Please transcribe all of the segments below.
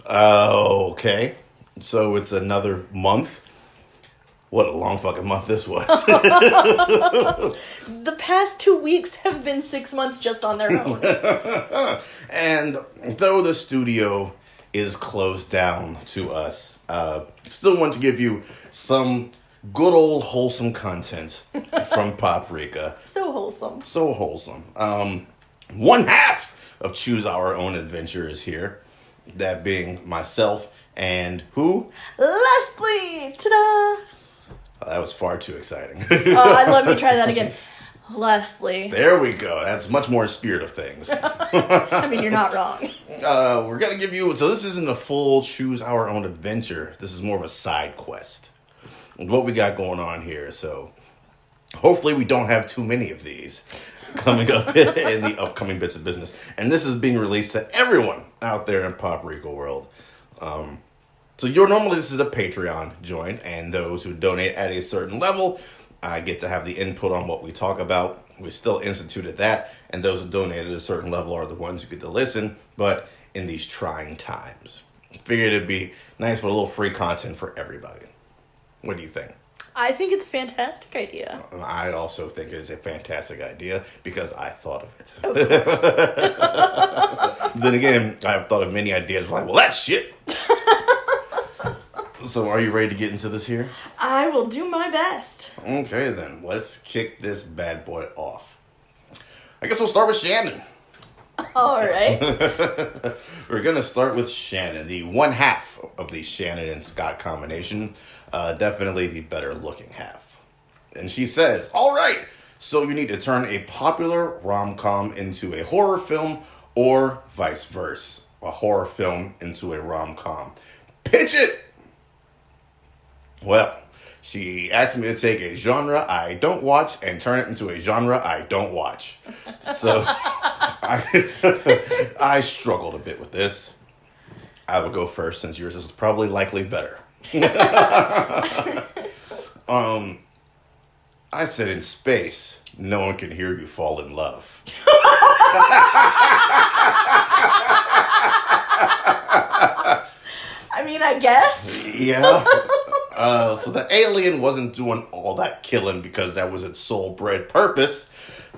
Okay. So it's another month. What a long fucking month this was. The past 2 weeks have been 6 months just on their own. And though the studio is closed down to us, still want to give you some good old wholesome content from Paprika. So wholesome. So wholesome. One half of Choose Our Own Adventure is here. That being myself and who? Leslie! Ta-da! That was far too exciting. Let me try that again. Leslie. There we go. That's much more spirit of things. I mean, you're not wrong. We're going to give you... So this isn't a full Choose Our Own Adventure. This is more of a side quest. What we got going on here. So hopefully we don't have too many of these coming up in the upcoming bits of business. And this is being released to everyone out there in Paprika world. So normally this is a Patreon join, and those who donate at a certain level get to have the input on what we talk about. We still instituted that, and those who donate at a certain level are the ones who get to listen, but in these trying times. Figured it'd be nice for a little free content for everybody. What do you think? I think it's a fantastic idea. I also think it's a fantastic idea because I thought of it. Of course. Then again, I've thought of many ideas like, well, that's shit. So are you ready to get into this here? I will do my best. Okay, then. Let's kick this bad boy off. I guess we'll start with Shannon. All right. We're going to start with Shannon, the one half of the Shannon and Scott combination. Definitely the better looking half. And she says, all right, so you need to turn a popular rom-com into a horror film or vice versa. A horror film into a rom-com. Pitch it! Well, she asked me to take a genre I don't watch and turn it into a genre I don't watch. So I struggled a bit with this. I will go first since yours is probably likely better. I said in space, no one can hear you fall in love. I mean, I guess. Yeah. So the alien wasn't doing all that killing because that was its sole bred purpose.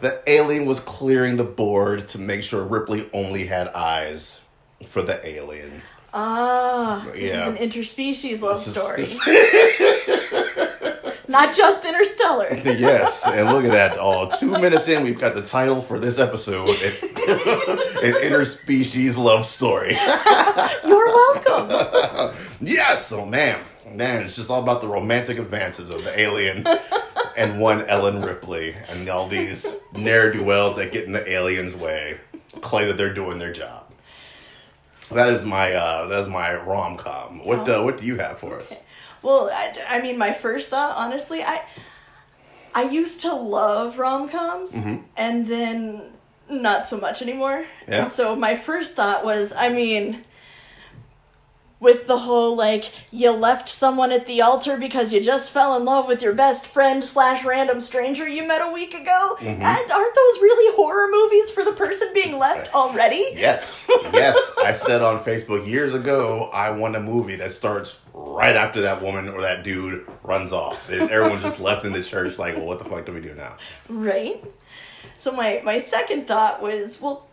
The alien was clearing the board to make sure Ripley only had eyes for the alien. This is an interspecies love story. Not just interstellar. Yes, and look at that. 2 minutes in, we've got the title for this episode. An interspecies love story. You're welcome. Yes, oh man, it's just all about the romantic advances of the alien and one Ellen Ripley and all these ne'er-do-wells that get in the alien's way, claim that they're doing their job. That is my rom-com. What do you have for us? Okay. Well, I mean, my first thought, honestly, I used to love rom-coms, and then not so much anymore. Yeah. And so my first thought was, I mean, with the whole, like, you left someone at the altar because you just fell in love with your best friend / random stranger you met a week ago. Aren't those really horror movies for the person being left already? Yes. I said on Facebook years ago, I want a movie that starts right after that woman or that dude runs off. Everyone's just left in the church like, well, what the fuck do we do now? Right. So my second thought was, well,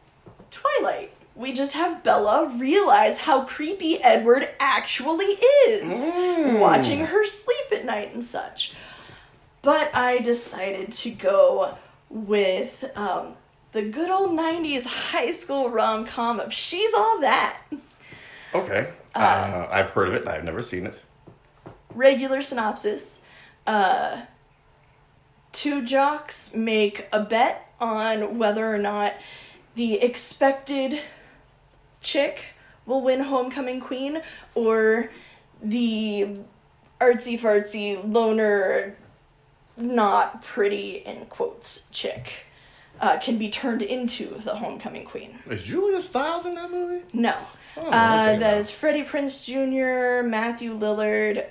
Twilight. We just have Bella realize how creepy Edward actually is, watching her sleep at night and such. But I decided to go with the good old 90s high school rom-com of She's All That. Okay. I've heard of it. I've never seen it. Regular synopsis. Two jocks make a bet on whether or not the expected chick will win homecoming queen, or the artsy-fartsy loner, not pretty, in quotes, chick can be turned into the homecoming queen. Is Julia Stiles in that movie? No. That is Freddie Prinze Jr., Matthew Lillard.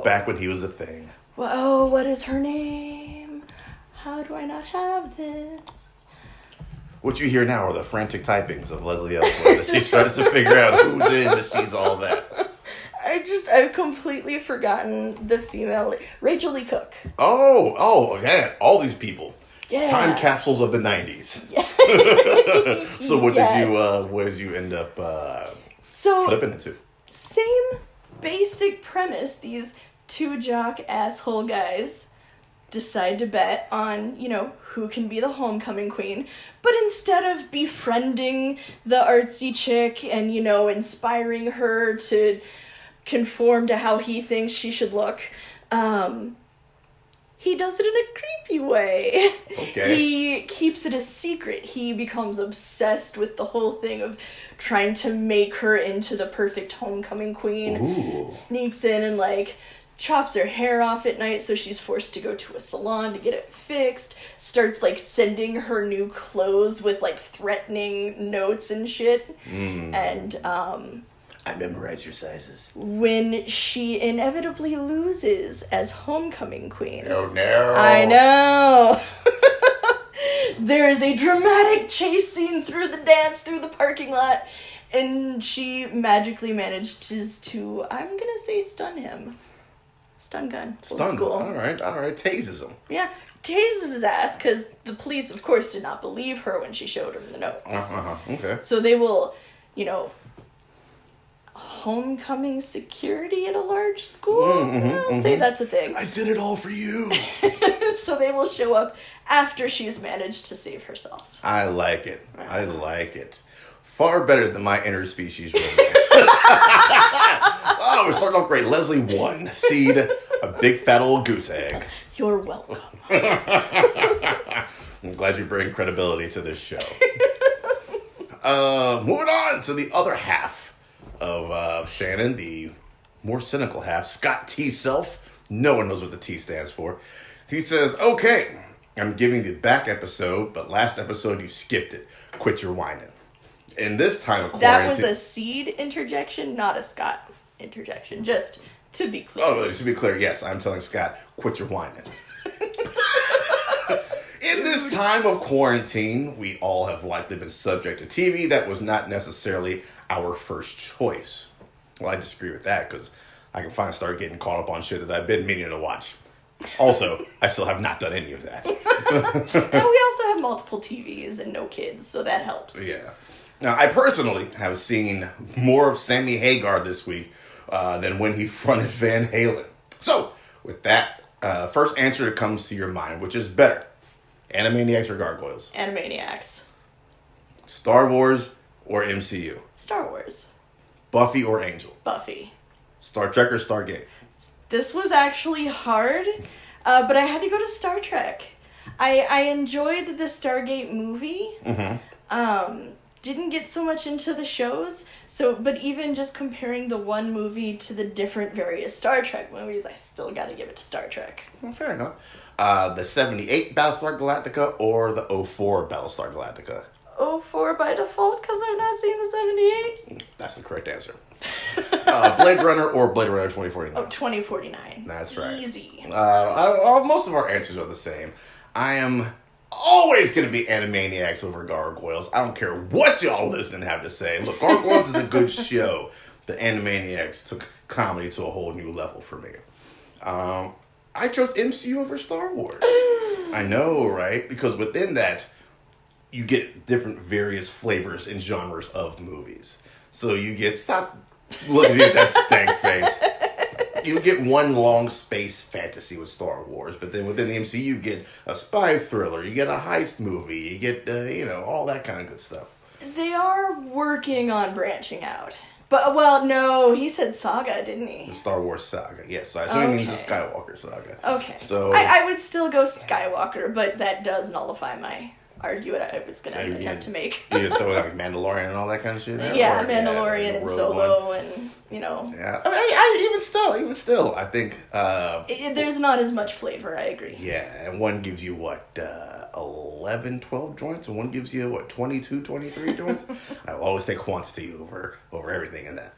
Back when he was a thing. What is her name? How do I not have this? What you hear now are the frantic typings of Leslie Ellsworth as she tries to figure out who's in and she's all that. I've completely forgotten the female Rachel Lee Cook. Oh, again, all these people. Yeah. Time capsules of the 90s. Yeah. So what Yes. did you end up So flipping it to? same basic premise. These two jock asshole guys decide to bet on, who can be the homecoming queen. But instead of befriending the artsy chick and, inspiring her to conform to how he thinks she should look, he does it in a creepy way. Okay. He keeps it a secret. He becomes obsessed with the whole thing of trying to make her into the perfect homecoming queen. Ooh. Sneaks in and, chops her hair off at night, so she's forced to go to a salon to get it fixed. Starts, sending her new clothes with, threatening notes and shit. And, I memorize your sizes. when she inevitably loses as homecoming queen. Oh, no. I know. There is a dramatic chase scene through the dance, through the parking lot, and she magically manages to, I'm gonna say, stun him. Stun gun. Old Stunned. school. All right. Tases him. Yeah. Tases his ass, because the police, of course, did not believe her when she showed him the notes. Okay. So they will, homecoming security at a large school? I'll say that's a thing. I did it all for you. So they will show up after she's managed to save herself. I like it. Far better than my interspecies romance. Oh, we're starting off great. Leslie 1. Seed, a big fat old goose egg. You're welcome. I'm glad you bring credibility to this show. Moving on to the other half of Shannon, the more cynical half, Scott T. Self. No one knows what the T stands for. He says, okay, I'm giving the back episode, but last episode you skipped it. Quit your whining. And this time of quarantine... That was a Seed interjection, not a Scott interjection. Just to be clear. Oh, just to be clear, yes, I'm telling Scott, quit your whining. In this time of quarantine, we all have likely been subject to TV that was not necessarily our first choice. Well, I disagree with that because I can finally start getting caught up on shit that I've been meaning to watch. Also, I still have not done any of that. And we also have multiple TVs and no kids, so that helps. Yeah. Now, I personally have seen more of Sammy Hagar this week than when he fronted Van Halen. So, with that, first answer that comes to your mind, which is better? Animaniacs or Gargoyles? Animaniacs. Star Wars or MCU? Star Wars. Buffy or Angel? Buffy. Star Trek or Stargate? This was actually hard, but I had to go to Star Trek. I enjoyed the Stargate movie. Didn't get so much into the shows, but even just comparing the one movie to the different various Star Trek movies, I still gotta give it to Star Trek. Well, fair enough. The 78 Battlestar Galactica or the 04 Battlestar Galactica? 04 by default, because I've not seen the 78. That's the correct answer. Blade Runner or Blade Runner 2049? Oh, 2049. That's right. Easy. Most of our answers are the same. I am always going to be Animaniacs over Gargoyles. I don't care what y'all listening have to say. Look, Gargoyles is a good show, but Animaniacs took comedy to a whole new level for me. I chose MCU over Star Wars. I know, right? Because within that, you get different various flavors and genres of movies. So you get, stop looking at that stank face. You get one long space fantasy with Star Wars, but then within the MCU, you get a spy thriller, you get a heist movie, you get, all that kind of good stuff. They are working on branching out. But, well, no, he said saga, didn't he? The Star Wars saga, yes. I assume he means the Skywalker saga. Okay. So I would still go Skywalker, but that does nullify my argument I was going to attempt to make. You throw like Mandalorian and all that kind of shit there? Yeah, or, Mandalorian and Solo and, Yeah, I mean, even still, I think... there's not as much flavor, I agree. Yeah, and one gives you, 11, 12 joints, and one gives you, 22, 23 joints? I will always take quantity over everything in that.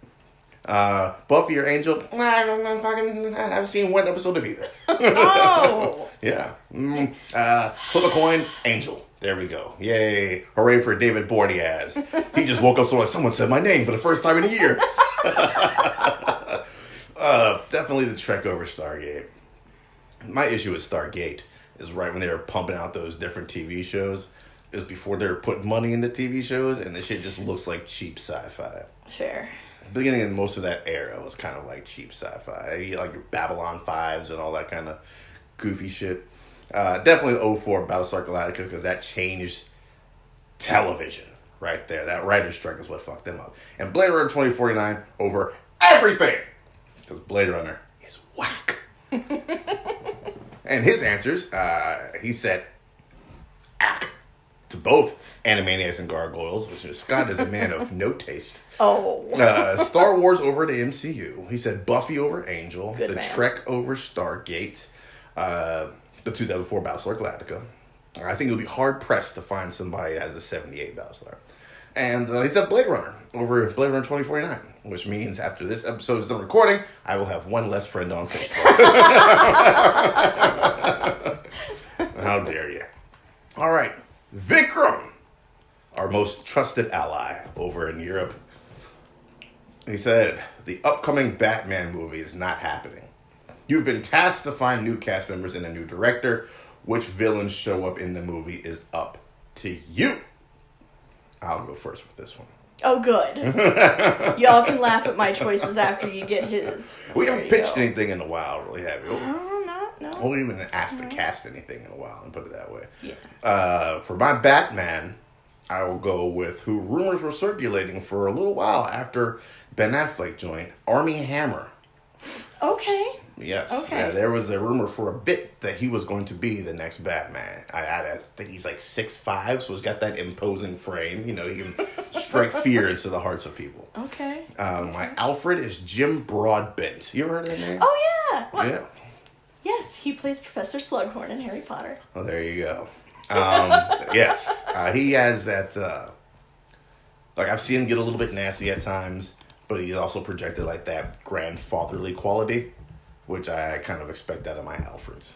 Buffy or Angel? I haven't seen one episode of either. Oh! Yeah. Flip a coin, Angel. There we go. Yay. Hooray for David Boreanaz. He just woke up someone said my name for the first time in years. Definitely the Trek over Stargate. My issue with Stargate is right when they were pumping out those different TV shows is before they were putting money into TV shows, and the shit just looks like cheap sci-fi. Fair. The beginning of most of that era was kind of like cheap sci-fi. Like your Babylon 5s and all that kind of goofy shit. Definitely the 04 Battlestar Galactica, because that changed television right there. That writer's strike is what fucked them up. And Blade Runner 2049 over everything. Because Blade Runner is whack. And his answers, he said, ack, to both Animaniacs and Gargoyles, which is Scott is a man of no taste. Oh. Star Wars over the MCU. He said Buffy over Angel. Good the man. Trek over Stargate. The 2004 Battlestar Galactica. I think you'll be hard-pressed to find somebody that has the 78 Battlestar. And he said Blade Runner over Blade Runner 2049, which means after this episode is done recording, I will have one less friend on Facebook. How dare you. All right. Vikram, our most trusted ally over in Europe. He said, the upcoming Batman movie is not happening. You've been tasked to find new cast members and a new director. Which villains show up in the movie is up to you. I'll go first with this one. Oh, good. Y'all can laugh at my choices after you get his. We haven't pitched anything in a while, really, have we? No. We haven't even asked to cast anything in a while, and put it that way. Yeah. For my Batman, I will go with who rumors were circulating for a little while after Ben Affleck joined, Armie Hammer. Okay. Yes. Okay. There was a rumor for a bit that he was going to be the next Batman. I think he's like 6'5", so he's got that imposing frame. You know, he can strike fear into the hearts of people. Okay. My Alfred is Jim Broadbent. You ever heard of that name? Oh, yeah. What? Yeah. Yes, he plays Professor Slughorn in Harry Potter. Well, there you go. Yes. He has that, like, I've seen him get a little bit nasty at times, but he's also projected, like, that grandfatherly quality, which I kind of expect out of my Alfreds.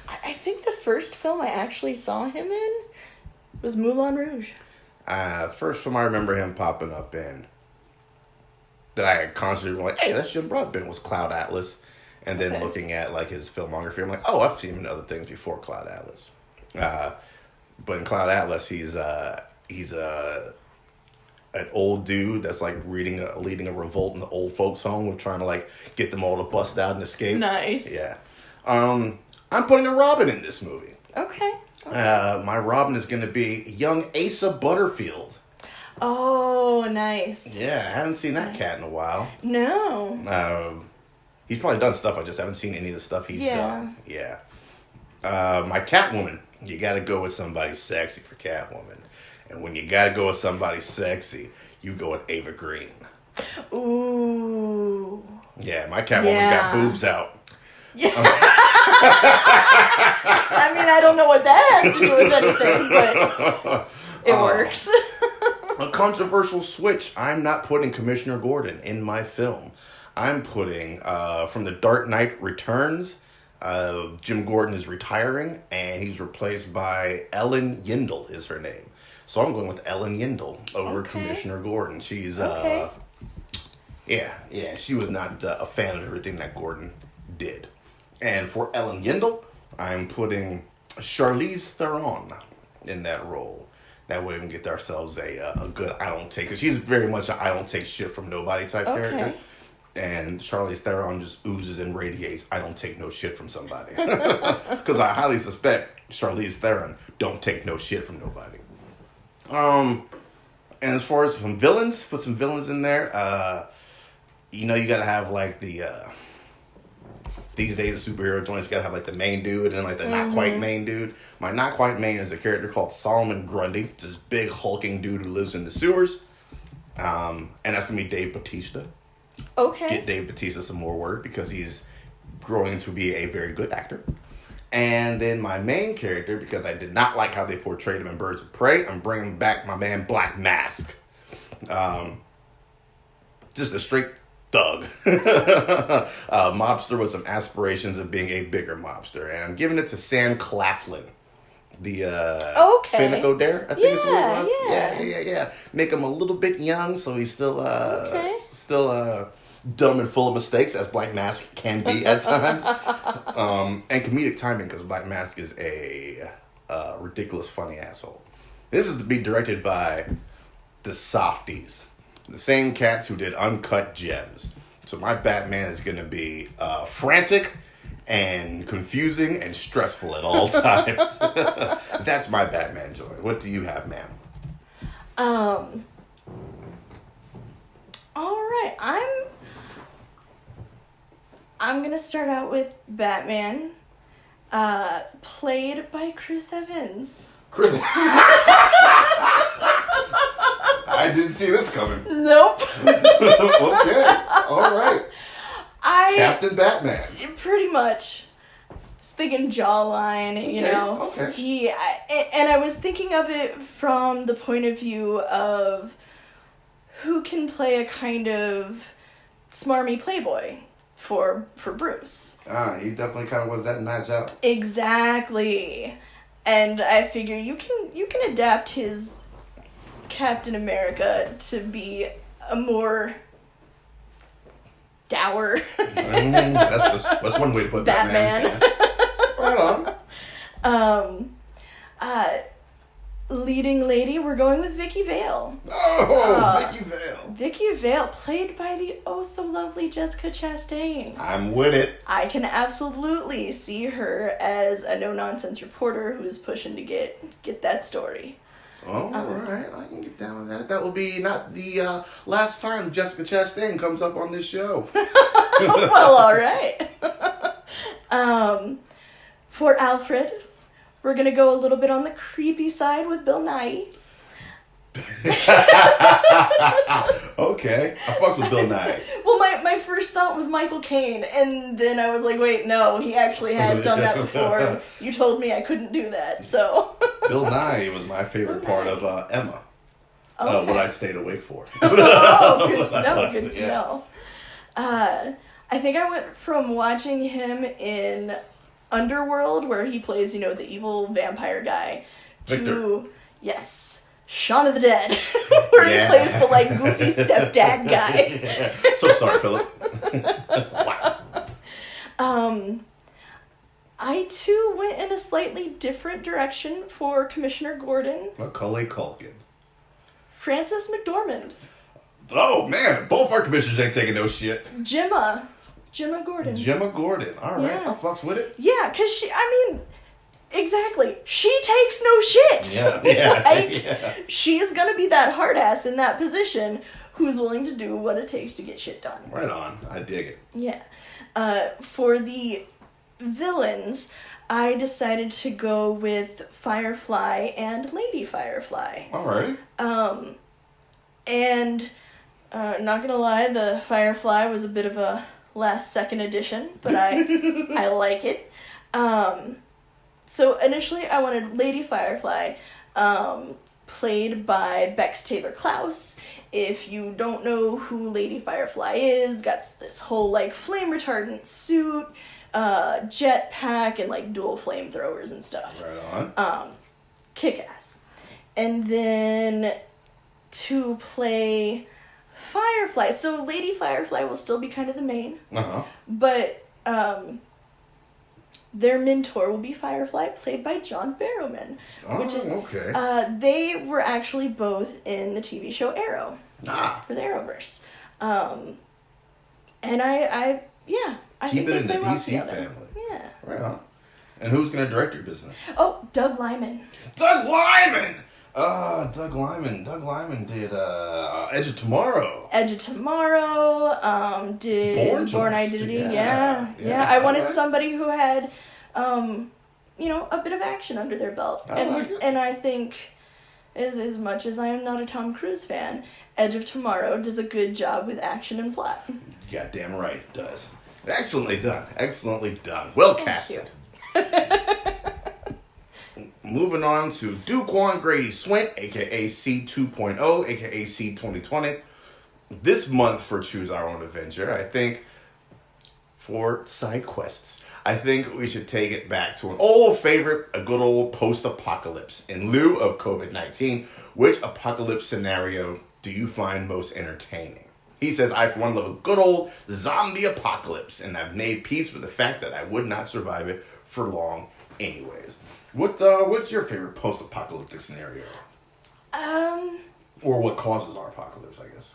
I think the first film I actually saw him in was Moulin Rouge. First film I remember him popping up in that I constantly like, hey, that's Jim Broadbent, was Cloud Atlas. And then looking at like his filmography, I'm like, oh, I've seen him in other things before Cloud Atlas. But in Cloud Atlas, he's an old dude that's like leading a revolt in the old folks' home of trying to like get them all to bust out and escape. Nice. Yeah. I'm putting a Robin in this movie. Okay. My Robin is going to be young Asa Butterfield. Oh, nice. Yeah, I haven't seen that cat in a while. No. He's probably done stuff. I just haven't seen any of the stuff he's done. Yeah. My Catwoman. You got to go with somebody sexy for Catwoman. And when you got to go with somebody sexy, you go with Ava Green. Ooh. Yeah, my Catwoman's got boobs out. Yeah. I mean, I don't know what that has to do with anything, but it works. A controversial switch. I'm not putting Commissioner Gordon in my film. I'm putting, from The Dark Knight Returns, Jim Gordon is retiring, and he's replaced by Ellen Yindel is her name. So I'm going with Ellen Yindel over Commissioner Gordon. She's, she was not a fan of everything that Gordon did. And for Ellen Yindel, I'm putting Charlize Theron in that role. That way we can get ourselves a good I don't take, because she's very much an I don't take shit from nobody type character. And Charlize Theron just oozes and radiates, I don't take no shit from somebody. Because I highly suspect Charlize Theron don't take no shit from nobody. And as far as some villains, put some villains in there. You gotta have like the these days the superhero joints gotta have like the main dude and like the not quite main dude. My not quite main is a character called Solomon Grundy. It's this big hulking dude who lives in the sewers. And that's gonna be Dave Bautista. Okay. Get Dave Bautista some more work because he's growing to be a very good actor. And then my main character, because I did not like how they portrayed him in Birds of Prey, I'm bringing back my man Black Mask. Just a straight thug. Mobster with some aspirations of being a bigger mobster. And I'm giving it to Sam Claflin. The Okay. Finico Dare, I think is what it was. Yeah. Yeah. Make him a little bit young, so he's still Okay. dumb and full of mistakes, as Black Mask can be at times. And comedic timing, because Black Mask is a ridiculous, funny asshole. This is to be directed by the Softies, the same cats who did Uncut Gems. So my Batman is going to be frantic and confusing and stressful at all times. That's my Batman joy. What do you have, ma'am? All right. I'm gonna start out with Batman, played by Chris Evans. Chris. I didn't see this coming. Nope. Okay. All right. Captain Batman. Pretty much. Just thinking jawline, you know. Okay. And I was thinking of it from the point of view of who can play a kind of smarmy playboy for Bruce. He definitely kind of was that Knives Out. Exactly. And I figure you can adapt his Captain America to be a more dour that's one way to put Batman. Right on. Leading lady, we're going with Vicky Vale. Oh, Vicky Vale. Vicky Vale, played by the oh so lovely Jessica Chastain. I'm with it. I can absolutely see her as a no-nonsense reporter who's pushing to get that story. Oh, all right. I can get down with that. That will be not the last time Jessica Chastain comes up on this show. Well, all right. For Alfred, we're going to go a little bit on the creepy side with Bill Nye. Okay. I fucks with Bill Nye. Well, my first thought was Michael Caine, and then I was like, wait, no, he actually has done that before. You told me I couldn't do that, so. Bill Nye was my favorite part of Emma. Okay. What I stayed awake for. Oh, good to know, good to know. I think I went from watching him in Underworld, where he plays, the evil vampire guy, Victor. to, yes, Shaun of the Dead, where he plays the, goofy stepdad guy. Yeah. So sorry, Philip. Wow. I, too, went in a slightly different direction for Commissioner Gordon. Macaulay Culkin. Frances McDormand. Oh, man. Both our commissioners ain't taking no shit. Gemma Gordon. Gemma Gordon. All right. Yeah. I fucks with it. Yeah, because exactly. She takes no shit. Yeah. Yeah. She's going to be that hard ass in that position who's willing to do what it takes to get shit done. Right on. I dig it. Yeah. For the villains, I decided to go with Firefly and Lady Firefly. Alrighty. And not gonna lie, the Firefly was a bit of a last second addition, but I like it. So initially I wanted Lady Firefly, played by Bex Taylor Klaus. If you don't know who Lady Firefly is, got this whole flame retardant suit, jetpack, and dual flamethrowers and stuff. Right on. Kick ass. And then to play Firefly. So Lady Firefly will still be kind of the main. Uh-huh. But their mentor will be Firefly, played by John Barrowman. Oh, which is, okay. They were actually both in the TV show Arrow. For the Arrowverse. And I keep think it in the they play well DC together. family. Yeah. Right on. And who's going to direct your business? Oh, Doug Liman. Doug Liman! Doug Liman did Edge of Tomorrow. Edge of Tomorrow, did Born Identity. Yeah. I wanted somebody who had, a bit of action under their belt. And I think, as much as I am not a Tom Cruise fan, Edge of Tomorrow does a good job with action and plot. Goddamn right it does. Excellently done. Well casted. Moving on to Duquan Grady Swint, aka C2.0, aka C2020. This month for Choose Our Own Adventure, I think for side quests, I think we should take it back to an old favorite, a good old post-apocalypse. In lieu of COVID-19, which apocalypse scenario do you find most entertaining? He says, I for one love a good old zombie apocalypse, and I've made peace with the fact that I would not survive it for long anyways. What's your favorite post-apocalyptic scenario? Or what causes our apocalypse, I guess?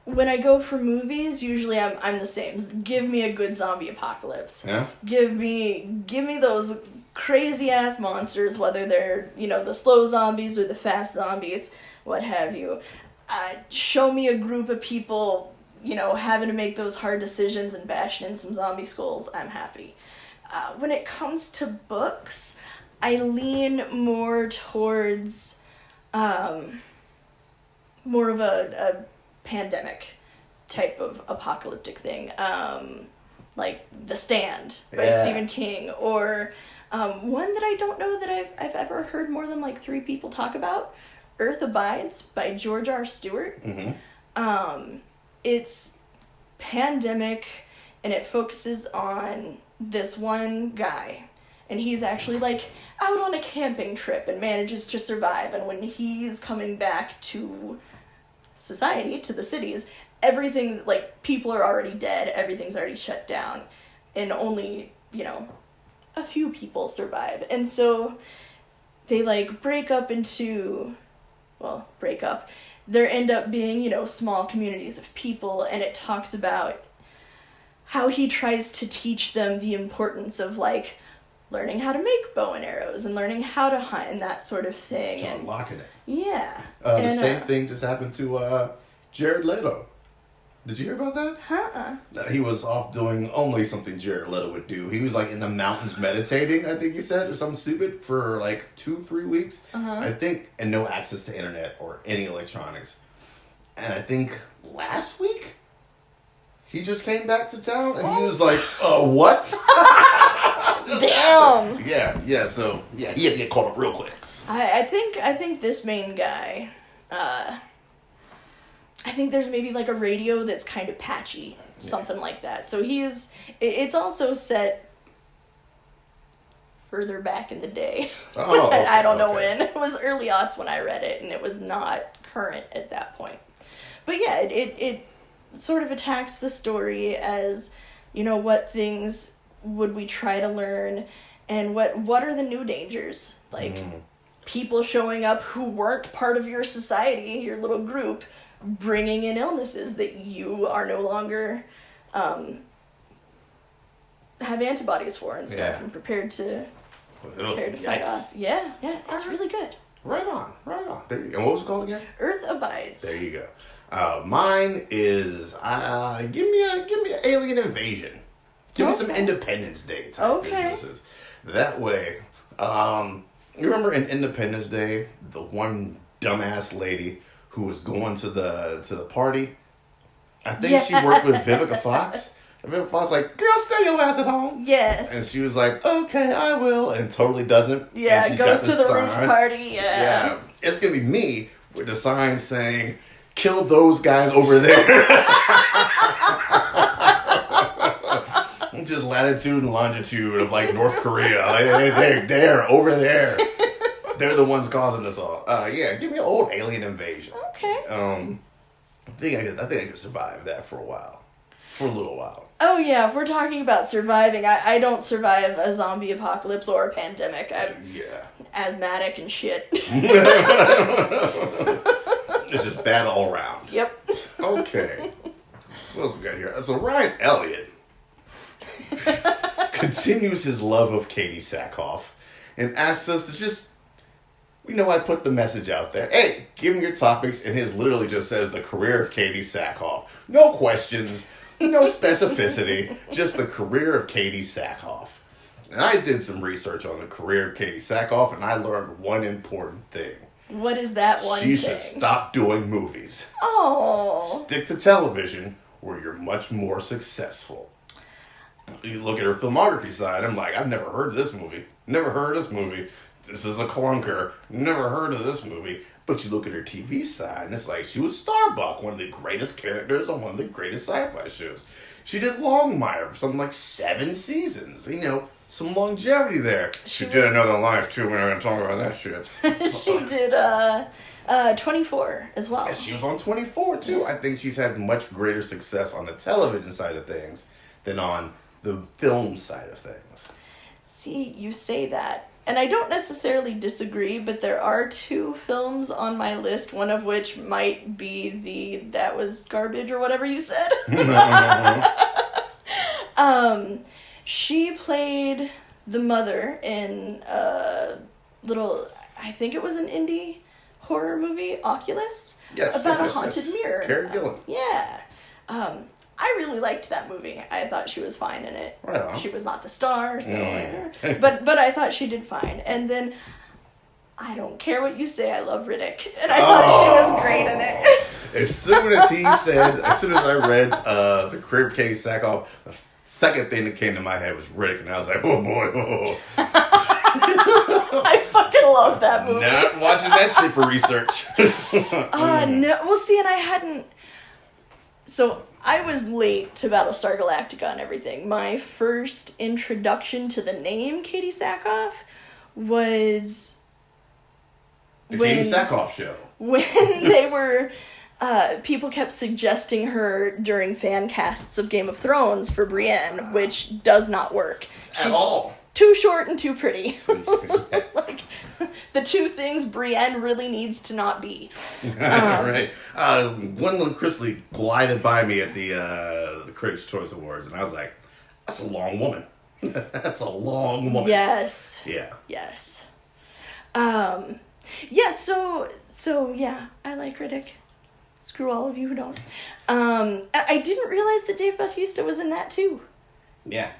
When I go for movies, usually I'm the same. Give me a good zombie apocalypse. Yeah? Give me those crazy ass monsters, whether they're, the slow zombies or the fast zombies, what have you. Show me a group of people, having to make those hard decisions and bashing in some zombie skulls. I'm happy. When it comes to books, I lean more towards more of a pandemic type of apocalyptic thing, like The Stand by Stephen King, or one that I don't know that I've ever heard more than like 3 people talk about, Earth Abides by George R. Stewart. Mm-hmm. It's pandemic, and it focuses on this one guy, and he's actually like out on a camping trip and manages to survive, and when he's coming back to society, to the cities, everything's like, people are already dead, everything's already shut down, and only, a few people survive. And so they like break up. There end up being, small communities of people, and it talks about how he tries to teach them the importance of like learning how to make bow and arrows and learning how to hunt and that sort of thing. Just unlocking it. Yeah. The same thing just happened to Jared Leto. Did you hear about that? He was off doing only something Jared Leto would do. He was like in the mountains meditating, I think he said, or something stupid, for like 2-3 weeks. I think, and no access to internet or any electronics. And I think last week, he just came back to town and he was like, what? Damn. Yeah, so he had to get caught up real quick. I think this main guy, I think there's maybe like a radio that's kind of patchy, something like that. So it's also set further back in the day. Oh, okay, I don't know when. It was early aughts when I read it, and it was not current at that point. But yeah, it sort of attacks the story as, what things would we try to learn, and what are the new dangers? Like, people showing up who weren't part of your society, your little group, bringing in illnesses that you are no longer have antibodies for and stuff, and prepared to fight off. Yeah, it's really good. Right on. There you go. And what was it called again? Earth Abides. There you go. Mine is give me an alien invasion. Give me some Independence Day type businesses. That way, you remember in Independence Day, the one dumbass lady who was going to the party? I think she worked with Vivica Fox. And Vivica Fox was like, girl, stay your ass at home. Yes. And she was like, okay, I will. And totally doesn't. Yeah, and goes to the roof party. Yeah. It's going to be me with the sign saying, kill those guys over there. Just latitude and longitude of like North Korea. They're over there. They're the ones causing us all. Give me an old alien invasion. Okay. I think I could survive that for a while. For a little while. Oh yeah, if we're talking about surviving, I don't survive a zombie apocalypse or a pandemic. I'm asthmatic and shit. This is bad all around. Yep. Okay. What else we got here? So Ryan Elliott continues his love of Katie Sackhoff and asks us to just, I put the message out there. Hey, give him your topics, and his literally just says the career of Katie Sackhoff. No questions, no specificity, just the career of Katie Sackhoff. And I did some research on the career of Katie Sackhoff, and I learned one important thing. What is that one thing? She should stop doing movies. Oh. Stick to television, where you're much more successful. You look at her filmography side, I'm like, I've never heard of this movie. Never heard of this movie. This is a clunker. Never heard of this movie. But you look at her TV side, and it's like she was Starbuck, one of the greatest characters on one of the greatest sci-fi shows. She did Longmire for something like 7 seasons. You know, some longevity there. She did Another Life, too. We're not going to talk about that shit. She did 24 as well. And she was on 24, too. Yeah. I think she's had much greater success on the television side of things than on the film side of things. See, you say that. And I don't necessarily disagree, but there are 2 films on my list, one of which might be that was garbage or whatever you said. She played the mother in a little, I think it was an indie horror movie, Oculus, about a haunted mirror. Karen Gillan. Yeah. I really liked that movie. I thought she was fine in it. Right on. She was not the star, so but I thought she did fine. And then I don't care what you say, I love Riddick, and I thought she was great in it. As soon as I read the career of Katie Sackhoff, the second thing that came to my head was Riddick, and I was like, oh boy, oh. I fucking love that movie. Not watching that shit for research. No, well, see, and I hadn't. So I was late to Battlestar Galactica and everything. My first introduction to the name Katie Sackhoff was The Katie Sackhoff Show. When they were, people kept suggesting her during fan casts of Game of Thrones for Brienne, which does not work. At all. Too short and too pretty. Yes. Like, the 2 things Brienne really needs to not be. Right. Gwendolyn Chrisley glided by me at the Critics' Choice Awards, and I was like, that's a long woman. That's a long woman. Yes. Yeah. Yes. Yeah, so yeah, I like Riddick. Screw all of you who don't. I didn't realize that Dave Bautista was in that too. Yeah.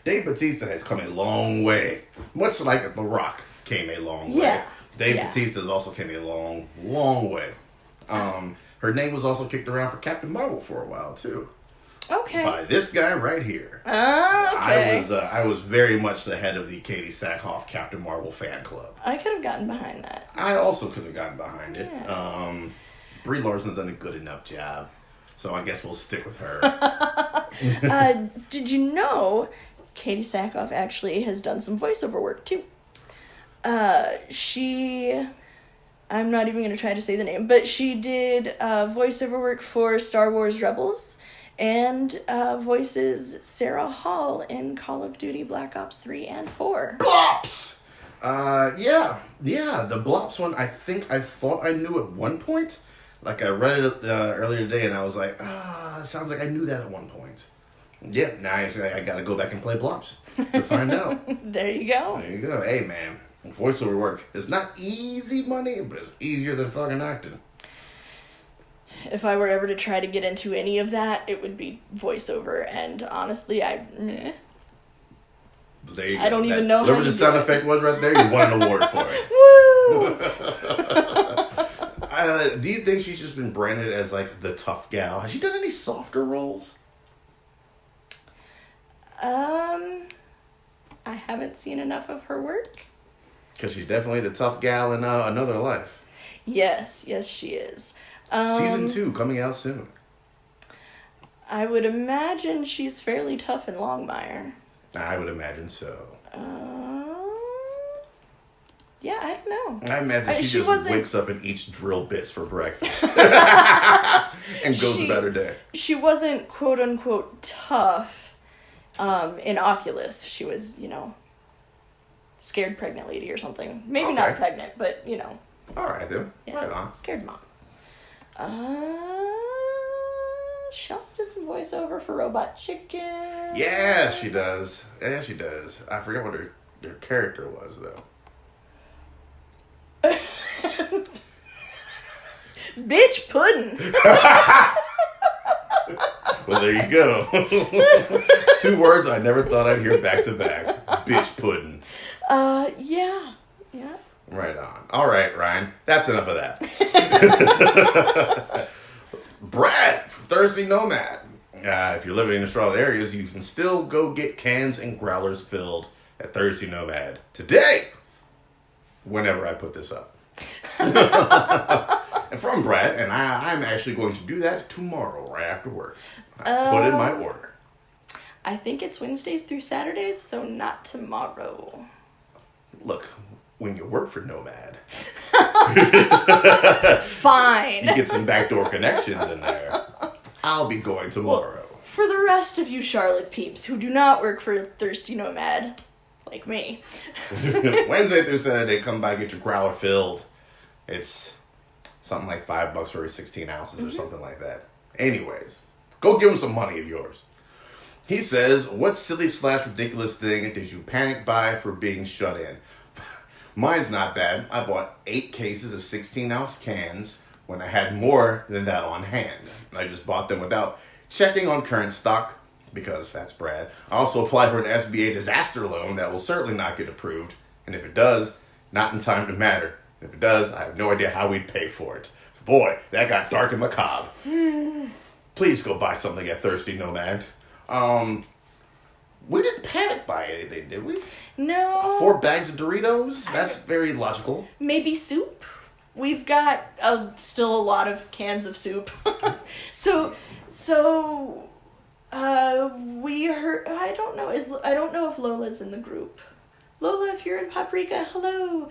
Dave Bautista has come a long way. Much like The Rock came a long way. Yeah. Dave Bautista's also came a long, long way. Her name was also kicked around for Captain Marvel for a while, too. Okay. By this guy right here. Okay. I was very much the head of the Katie Sackhoff Captain Marvel fan club. I could have gotten behind that. I also could have gotten behind it. Yeah. Brie Larson's done a good enough job, so I guess we'll stick with her. Did you know Katie Sackhoff actually has done some voiceover work too? I'm not even going to try to say the name, but she did voiceover work for Star Wars Rebels and voices Sarah Hall in Call of Duty Black Ops 3 and 4. Blops! Yeah, the Blops one, I think I thought I knew at one point. Like, I read it earlier today, and I was like, it sounds like I knew that at one point. Yeah, now I gotta go back and play Blops to find out. There you go. There you go. Hey, man, voiceover work is not easy money, but it's easier than fucking acting. If I were ever to try to get into any of that, it would be voiceover, and honestly, There you go. I don't even know how whatever to the sound do it. effect was right there, you won an award for it. Woo! Do you think she's just been branded as, like, the tough gal? Has she done any softer roles? I haven't seen enough of her work. Because she's definitely the tough gal in Another Life. Yes, she is. Season 2 coming out soon. I would imagine she's fairly tough in Longmire. I would imagine so. Yeah, I don't know. I imagine she just wasn't- wakes up and eats drill bits for breakfast. And goes about her day. She wasn't quote unquote tough in Oculus. She was, scared pregnant lady or something. Maybe not Okay. pregnant, but All right, then. yeah, Right on. scared mom. She also did some voiceover for Robot Chicken. Yeah, she does. Yeah, she does. I forget what her character was, though. Bitch pudding. Well, there you go. 2 words I never thought I'd hear back to back. Bitch pudding. Yeah. Right on. All right, Ryan. That's enough of that. Brad from Thirsty Nomad. If you're living in the Charlotte areas, you can still go get cans and growlers filled at Thirsty Nomad today. Whenever I put this up. And from Brad, and I'm actually going to do that tomorrow, right after work. I put in my order. I think it's Wednesdays through Saturdays, so not tomorrow. Look, when you work for Nomad, Fine. you get some backdoor connections in there. I'll be going tomorrow. Well, for the rest of you Charlotte peeps who do not work for Thirsty Nomad, like me. Wednesday through Saturday, come by, get your growler filled. It's something like $5 for every 16 ounces or something like that. Anyways, go give him some money of yours. He says, what silly / ridiculous thing did you panic buy for being shut in? Mine's not bad. I bought 8 cases of 16-ounce cans when I had more than that on hand. I just bought them without checking on current stock, because that's Brad. I also applied for an SBA disaster loan that will certainly not get approved. And if it does, not in time to matter. If it does, I have no idea how we'd pay for it. Boy, that got dark and macabre. Please go buy something at Thirsty Nomad. We didn't panic buy anything, did we? No. 4 bags of Doritos? That's very logical. Maybe soup? We've got still a lot of cans of soup. We heard, I don't know if Lola's in the group. Lola, if you're in Paprika, hello.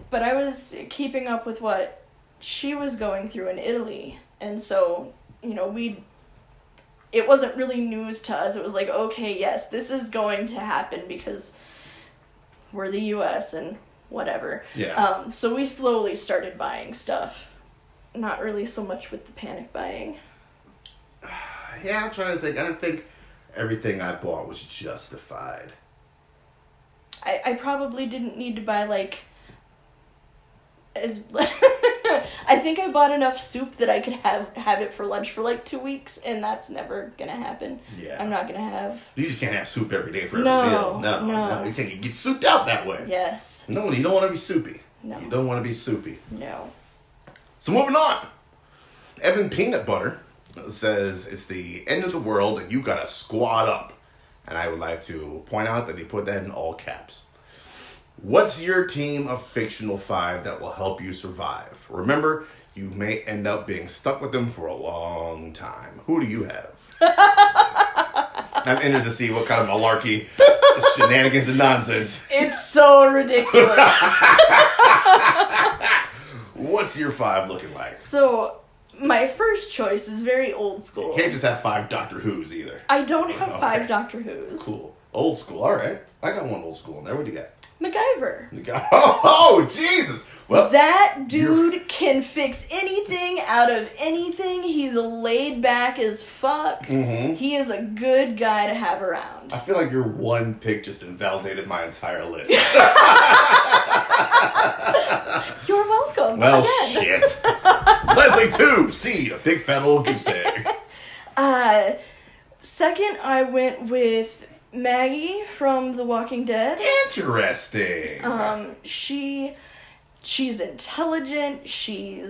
But I was keeping up with what she was going through in Italy. And so, it wasn't really news to us. It was like, okay, yes, this is going to happen because we're the U.S. and whatever. Yeah. So we slowly started buying stuff. Not really so much with the panic buying. Yeah, I'm trying to think. I don't think everything I bought was justified. I probably didn't need to buy, I think I bought enough soup that I could have it for lunch for 2 weeks, and that's never gonna happen. Yeah. I'm not gonna have... You just can't have soup every day for every meal. No. You can't get souped out that way. Yes. No, you don't want to be soupy. No. You don't want to be soupy. No. So moving on. Evan Peanut Butter says it's the end of the world and you gotta squat up. And I would like to point out that he put that in all caps. What's your team of fictional 5 that will help you survive? Remember, you may end up being stuck with them for a long time. Who do you have? I'm interested to see what kind of malarkey, shenanigans, and nonsense. It's so ridiculous. What's your 5 looking like? So, my first choice is very old school. You can't just have 5 Doctor Who's either. I don't have 5 Doctor Who's. Cool. Old school, alright. I got one old school in there. What do you got? MacGyver. Oh, Jesus! Well, that dude can fix anything out of anything. He's laid back as fuck. Mm-hmm. He is a good guy to have around. I feel like your one pick just invalidated my entire list. You're welcome. Well, again. shit. Leslie 2, Seed, a big fat old goose egg. Second, I went with Maggie from The Walking Dead. Interesting. She's intelligent. She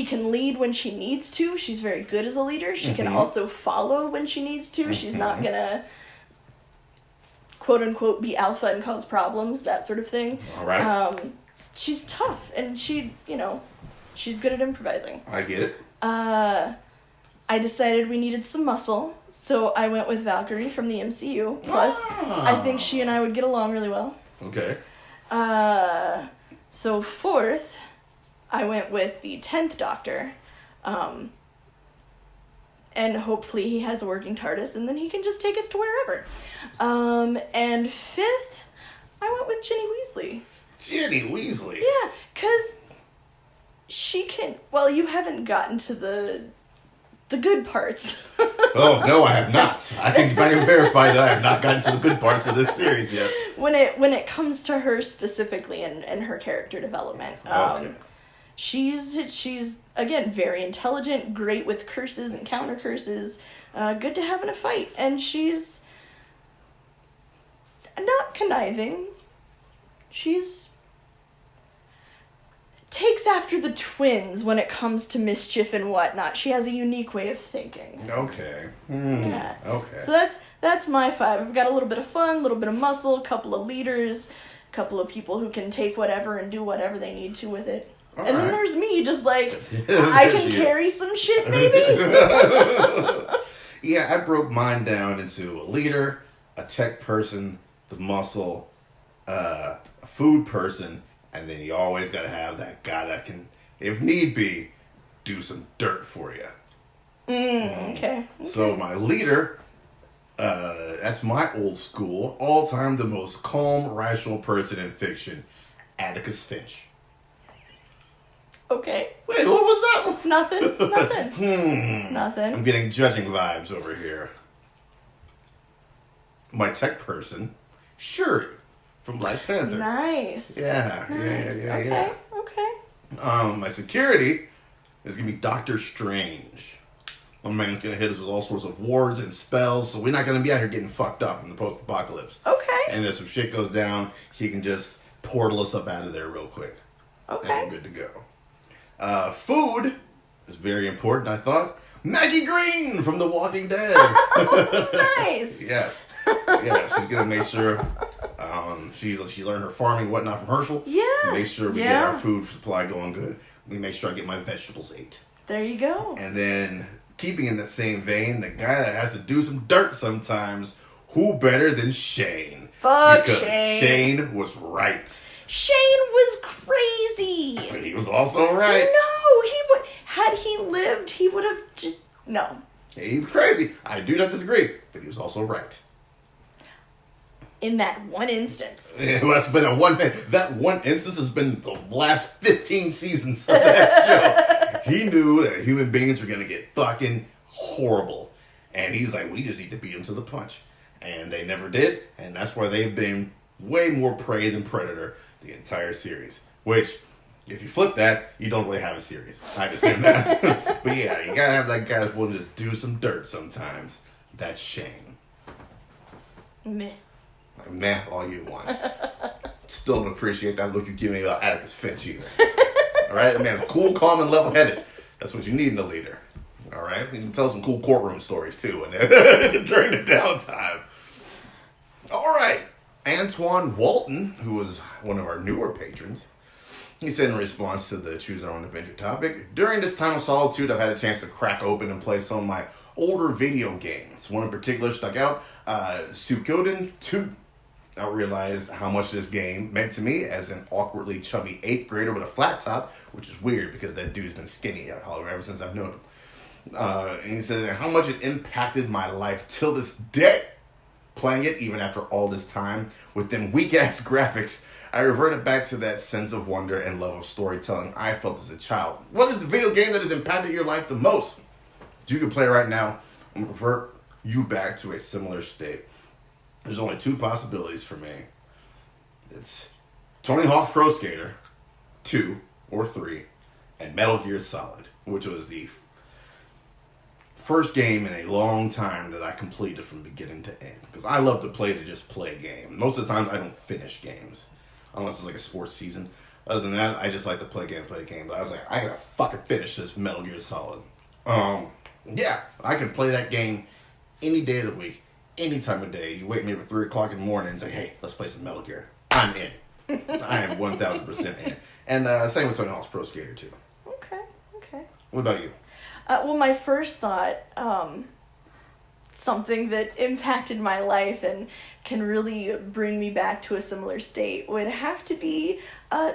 can lead when she needs to. She's very good as a leader. She can also follow when she needs to. She's not gonna, quote unquote, be alpha and cause problems, that sort of thing. All right. She's tough, and she's good at improvising. I get it. I decided we needed some muscle, so I went with Valkyrie from the MCU. Plus, I think she and I would get along really well. Okay. So fourth, I went with the 10th Doctor. And hopefully he has a working TARDIS, and then he can just take us to wherever. And fifth, I went with Ginny Weasley. Ginny Weasley? Yeah, because she can... Well, you haven't gotten to the good parts. Oh, no, I have not. I can verify that I have not gotten to the good parts of this series yet. When it comes to her specifically and her character development. Okay. She's again very intelligent, great with curses and counter curses, good to have in a fight, and she's not conniving. She's takes after the twins when it comes to mischief and whatnot. She has a unique way of thinking. Okay. Yeah. Okay. So that's my 5. I've got a little bit of fun, a little bit of muscle, a couple of leaders, couple of people who can take whatever and do whatever they need to with it. All and then right. there's me, just like, I can carry some shit, baby. Yeah, I broke mine down into a leader, a tech person, the muscle, a food person, and then you always got to have that guy that can, if need be, do some dirt for you. Okay. So my leader, that's my old school, all time the most calm, rational person in fiction, Atticus Finch. Okay. Wait, what was that? Nothing. Nothing. I'm getting judging vibes over here. My tech person, Shuri from Black Panther. Nice. Yeah, Nice. yeah. Okay. My security is gonna be Doctor Strange. My man's gonna hit us with all sorts of wards and spells, so we're not gonna be out here getting fucked up in the post-apocalypse. Okay. And if some shit goes down, he can just portal us up out of there real quick. Okay. And we're good to go. Food is very important, I thought. Maggie Green from The Walking Dead. Nice. Yes. Yeah, she's gonna make sure she learned her farming whatnot from Herschel. Yeah. Make sure we get our food supply going good. We make sure I get my vegetables ate. There you go. And then keeping in that same vein, the guy that has to do some dirt sometimes, who better than Shane? Fuck because Shane. Shane was right. Shane was crazy. But he was also right. No, he would. Had he lived, he would have just no. He was crazy. I do not disagree, but he was also right. In that one instance. Yeah, well, that's been that one instance has been the last 15 seasons of that show. He knew that human beings were gonna get fucking horrible, and he's like, we just need to beat them to the punch, and they never did, and that's why they've been way more prey than predator the entire series. Which, if you flip that, you don't really have a series. I understand that, but yeah, you gotta have that guy that's willing to just do some dirt sometimes. That's Shane. Meh. Like, meh, all you want. Still don't appreciate that look you give me about Atticus Finch either. Alright? That man's cool, calm, and level-headed. That's what you need in a leader. Alright? You can tell some cool courtroom stories, too, during the downtime. Alright. Antoine Walton, who was one of our newer patrons, he said in response to the Choose Our Own Adventure topic, during this time of solitude, I've had a chance to crack open and play some of my older video games. One in particular stuck out, Suikoden 2. I realized how much this game meant to me as an awkwardly chubby 8th grader with a flat top, which is weird because that dude's been skinny ever since I've known him. And he said how much it impacted my life till this day. Playing it, even after all this time, with them weak-ass graphics, I reverted back to that sense of wonder and love of storytelling I felt as a child. What is the video game that has impacted your life the most? You can play right now and revert you back to a similar state. There's only two possibilities for me. It's Tony Hawk's Pro Skater 2 or 3 and Metal Gear Solid, which was the first game in a long time that I completed from beginning to end. Because I love to play to just play a game. Most of the times I don't finish games. Unless it's like a sports season. Other than that, I just like to play a game. But I was like, I gotta fucking finish this Metal Gear Solid. Yeah, I can play that game any day of the week, any time of day. You wake me up at 3 o'clock in the morning and say, hey, let's play some Metal Gear. I'm in. I am 1,000% in. And same with Tony Hawk's Pro Skater 2. Okay. What about you? Well, my first thought, something that impacted my life and can really bring me back to a similar state would have to be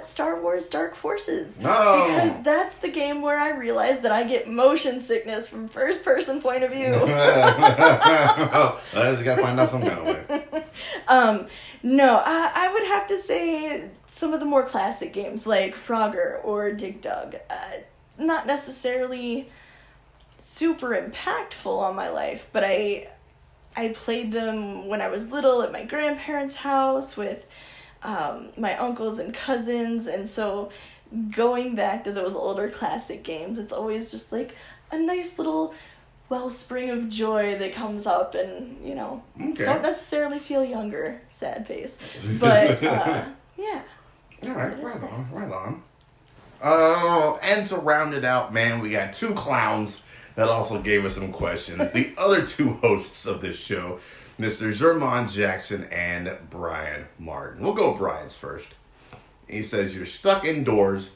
Star Wars Dark Forces. No! Because that's the game where I realized that I get motion sickness from first person point of view. Well, you gotta find out some kind of way. No, I would have to say some of the more classic games like Frogger or Dig Dug. Not necessarily super impactful on my life, but I played them when I was little at my grandparents' house with my uncles and cousins, and so going back to those older classic games, it's always just like a nice little wellspring of joy that comes up, and don't necessarily feel younger, sad face, but yeah. All right, right on. And to round it out, man, we got two clowns that also gave us some questions. The other two hosts of this show, Mr. Jermon Jackson and Brian Martin. We'll go with Brian's first. He says, you're stuck indoors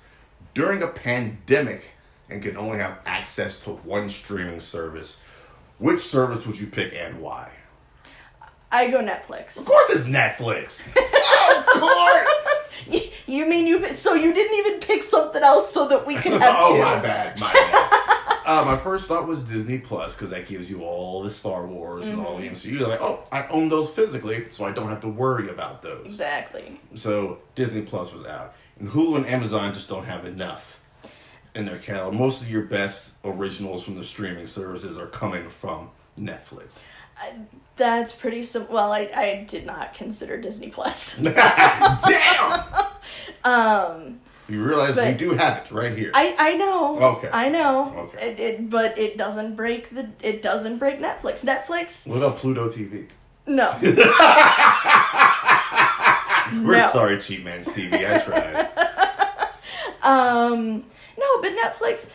during a pandemic and can only have access to one streaming service. Which service would you pick and why? I go Netflix. Of course it's Netflix. Of course. You mean so you didn't even pick something else so that we could have two? Oh, my bad. My first thought was Disney Plus because that gives you all the Star Wars and all the MCU. You're like, oh, I own those physically, so I don't have to worry about those. Exactly. So Disney Plus was out. And Hulu and Amazon just don't have enough in their catalog. Most of your best originals from the streaming services are coming from Netflix. That's pretty simple. Well, I did not consider Disney Plus. Damn! You realize we do have it right here. I know. Okay. I know. Okay. But it doesn't break Netflix. Netflix. What about Pluto TV? No. We're sorry, Cheap Man's TV. I tried. No, but Netflix,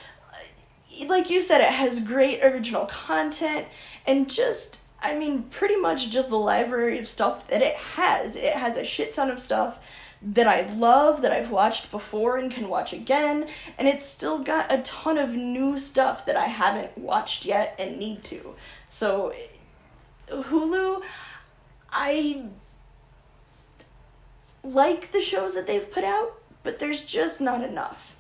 like you said, it has great original content and just, I mean, pretty much just the library of stuff that it has. It has a shit ton of stuff that I love, that I've watched before and can watch again, and it's still got a ton of new stuff that I haven't watched yet and need to. So, Hulu, I like the shows that they've put out, but there's just not enough.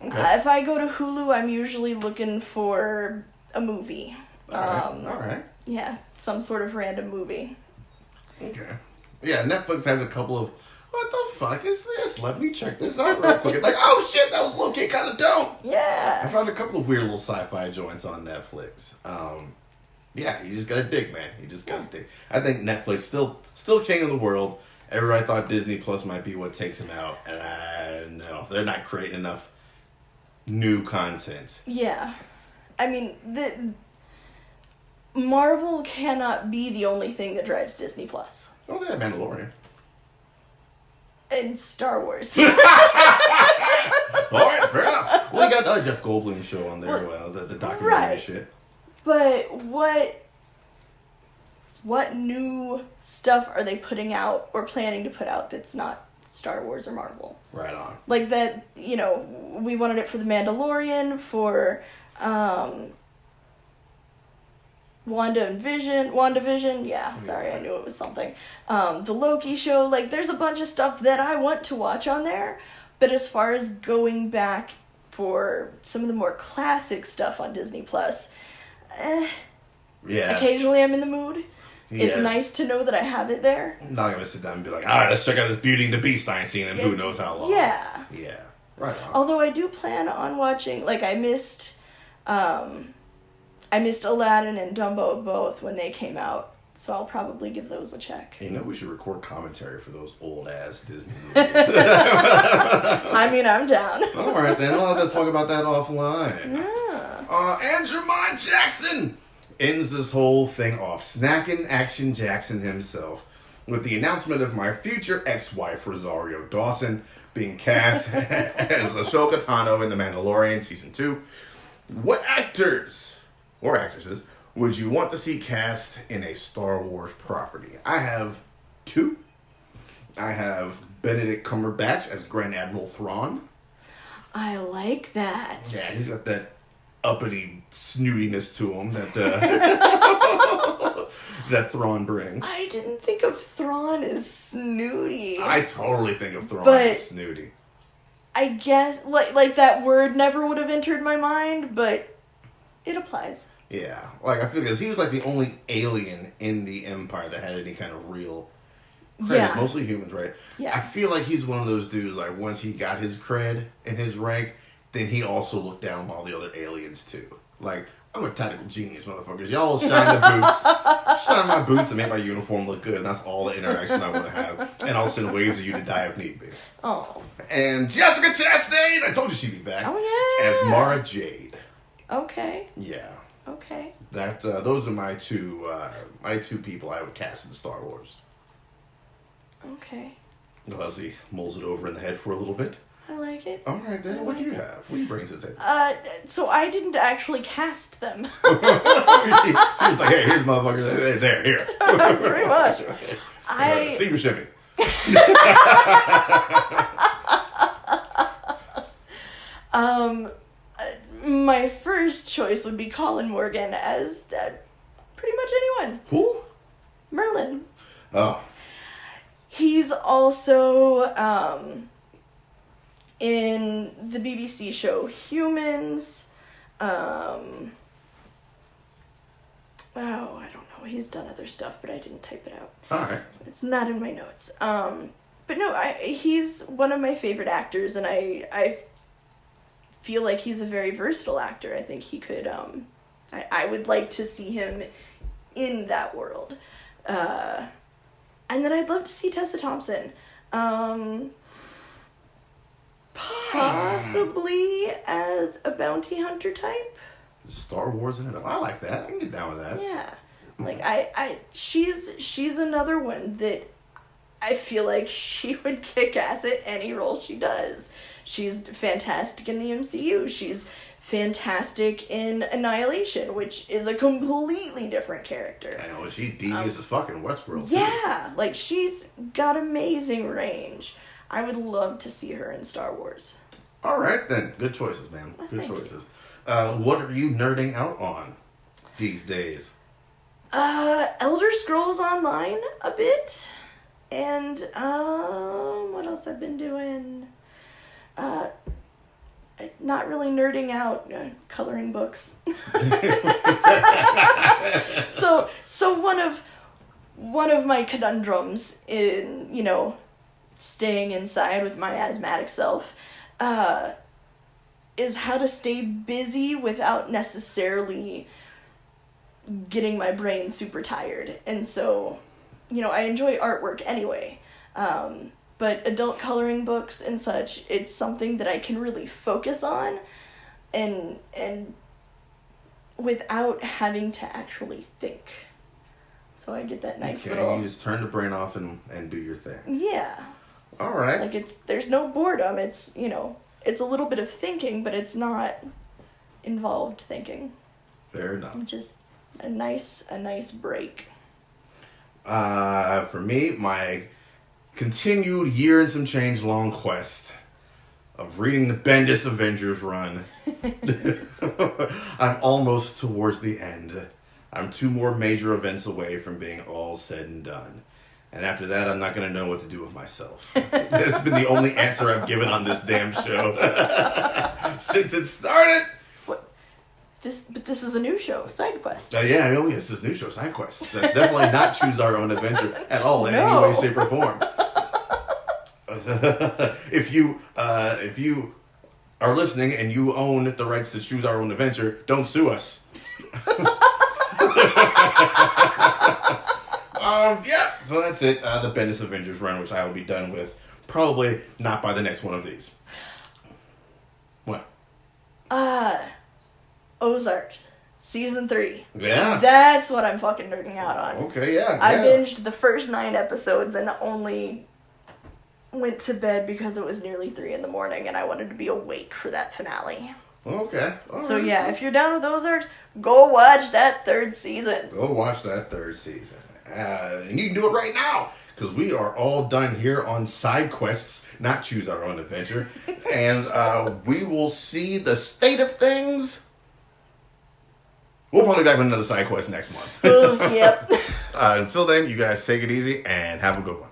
Okay. If I go to Hulu, I'm usually looking for a movie. All right. Yeah, some sort of random movie. Okay. Yeah, Netflix has a couple of, what the fuck is this? Let me check this out real quick. Like, oh shit, that was low-key kind of dope. Yeah. I found a couple of weird little sci-fi joints on Netflix. Yeah, you just gotta dig, man. You just gotta dig. I think Netflix still king of the world. Everybody thought Disney Plus might be what takes him out, and no, they're not creating enough new content. Yeah. I mean, Marvel cannot be the only thing that drives Disney Plus. Oh, they have Mandalorian. And Star Wars. All right, fair enough. Well, you got Jeff Goldblum's show on there, the documentary shit. But what new stuff are they putting out or planning to put out that's not Star Wars or Marvel? Right on. Like that, you know, we wanted it for The Mandalorian, for WandaVision, yeah, sorry, I knew it was something. The Loki show, like, there's a bunch of stuff that I want to watch on there, but as far as going back for some of the more classic stuff on Disney Plus, yeah. Occasionally I'm in the mood. Yes. It's nice to know that I have it there. I'm not gonna sit down and be like, all right, let's check out this Beauty and the Beast I ain't seen in who knows how long. Yeah. Yeah. Right on. Although I do plan on watching, like, I missed Aladdin and Dumbo both when they came out, so I'll probably give those a check. You know, we should record commentary for those old-ass Disney movies. I mean, I'm down. All right, then. We'll have to talk about that offline. Yeah. Andrew Mon Jackson ends this whole thing off, snacking Action Jackson himself, with the announcement of my future ex-wife, Rosario Dawson, being cast as Ahsoka Tano in The Mandalorian Season 2. What actors or actresses would you want to see cast in a Star Wars property? I have two. I have Benedict Cumberbatch as Grand Admiral Thrawn. I like that. Yeah, he's got that uppity snootiness to him that that Thrawn brings. I didn't think of Thrawn as snooty. I totally think of Thrawn as snooty. I guess, like that word never would have entered my mind, but it applies. Yeah, like I feel because he was like the only alien in the Empire that had any kind of real cred. Yeah. It's mostly humans, right? Yeah. I feel like he's one of those dudes, like once he got his cred and his rank, then he also looked down on all the other aliens too. Like, I'm a tactical genius, motherfuckers. Y'all shine the boots. Shine my boots and make my uniform look good. And that's all the interaction I want to have. And I'll send waves of you to die if need be. Oh. And Jessica Chastain, I told you she'd be back. Oh, yeah. As Mara Jade. Okay. Yeah. Okay. That those are my two people I would cast in Star Wars. Okay. Leslie mulls it over in the head for a little bit. I like it. All right, then. What do you have? What do you bring to the table? So I didn't actually cast them. He was like, hey, here's motherfuckers. There, here. Pretty much. Steve Buscemi. My first choice would be Colin Morgan as pretty much anyone. Who? Merlin. Oh. He's also in the BBC show Humans. I don't know. He's done other stuff, but I didn't type it out. All right. It's not in my notes. But no, he's one of my favorite actors, and I feel like he's a very versatile actor. I think he could, I would like to see him in that world. And then I'd love to see Tessa Thompson. Possibly as a bounty hunter type. Star Wars in it. I like that. I can get down with that. Yeah. Like, she's another one that I feel like she would kick ass at any role she does. She's fantastic in the MCU. She's fantastic in Annihilation, which is a completely different character. I know, she's devious as fucking Westworld. Yeah, too. Like, she's got amazing range. I would love to see her in Star Wars. All right, then. Good choices, man. Good choices. What are you nerding out on these days? Elder Scrolls Online a bit. And, what else I've been doing? Not really nerding out, coloring books. So one of my conundrums in, staying inside with my asthmatic self, is how to stay busy without necessarily getting my brain super tired. And so, I enjoy artwork anyway. But adult coloring books and such, it's something that I can really focus on and without having to actually think. So I get that nice little... You just turn the brain off and do your thing. Yeah. All right. Like, there's no boredom. It's, it's a little bit of thinking, but it's not involved thinking. Fair enough. Just a nice break. For me, my continued year and some change long quest of reading the Bendis Avengers run. I'm almost towards the end. I'm 2 more major events away from being all said and done. And after that, I'm not going to know what to do with myself. That's been the only answer I've given on this damn show since it started. But this is a new show, Side Quest. Yeah, yes, this new show, Side Quest. That's definitely not Choose Our Own Adventure at all in any way, shape, or form. If you are listening and you own the rights to Choose Our Own Adventure, don't sue us. Yeah, so that's it. The Bendis Avengers run, which I will be done with probably not by the next one of these. What? Ozarks, season 3. Yeah. That's what I'm fucking nerding out on. Okay, yeah. I binged the first 9 episodes and only went to bed because it was nearly 3 a.m. and I wanted to be awake for that finale. Okay. So yeah, if you're down with Ozarks, go watch that 3rd season. Go watch that 3rd season. And you can do it right now, because we are all done here on Side Quests, not Choose Our Own Adventure. And we will see the state of things. We'll probably be back with another Side Quest next month. Yep. Until then, you guys take it easy and have a good one.